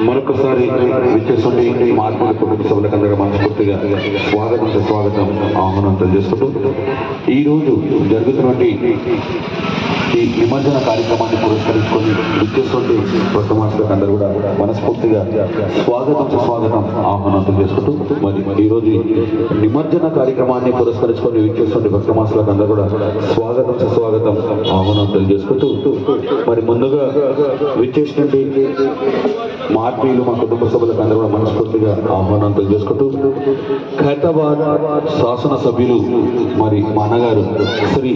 మరొకసారి విచ్చేసండి మహాత్మా కుటుంబ సభలకు అందరూ మనస్ఫూర్తిగా స్వాగతం ఆహ్వానం తెలియజేసుకుంటూ ఈరోజు జరుగుతున్నటువంటి ఈ నిమజ్జన కార్యక్రమాన్ని పురస్కరించుకొని విచ్చేసండి భక్తమాసులకు అందరూ కూడా మనస్ఫూర్తిగా స్వాగతం ఆహ్వానం తెలియజేసుకుంటూ మరి ఈరోజు నిమజ్జన కార్యక్రమాన్ని పురస్కరించుకొని విచ్చేసండి భక్తమాసులకు అందరూ కూడా స్వాగతం ఆహ్వానం తెలియజేసుకుంటూ మరి ముందుగా విచ్చేసినటువంటి ఆత్మీయులు మా కుటుంబ సభ్యులకు అందరూ కూడా మనస్ఫూర్తిగా ఆహ్వానం తెలియజేసుకుంటూ ఖైరతాబాద్ శాసనసభ్యులు మరి మా అన్నగారు శ్రీ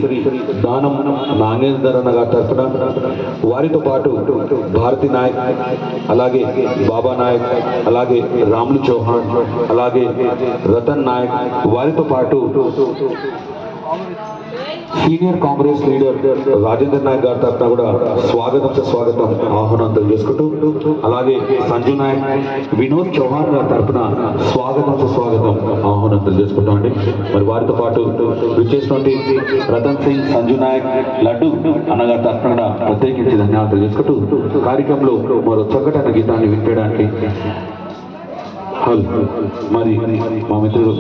దానం నాగేందర్ అన్న గారి తరఫున వారితో పాటు భారతి నాయక్, అలాగే బాబా నాయక్, అలాగే రాములు చౌహాన్, అలాగే రతన్ నాయక్, వారితో పాటు సీనియర్ కాంగ్రెస్ లీడర్ రాజేంద్ర నాయక్ గారి తరఫున కూడా స్వాగతం ఆహ్వానం తెలియజేసుకుంటూ అలాగే సంజు నాయక్, వినోద్ చౌహాన్ గారి తరఫున స్వాగతం ఆహ్వానం తెలియజేసుకుంటామండి. మరి వారితో పాటు విచ్చేసినటువంటి రతన్ సింగ్, సంజు నాయక్, లడ్డు అన్నగారి తరఫున కూడా ప్రత్యేకించి ధన్యవాదాలు తెలియజేసుకుంటూ కార్యక్రమంలో మరో చక్కటైన గీతాన్ని వినిపించడానికి మరి మా మిత్రులు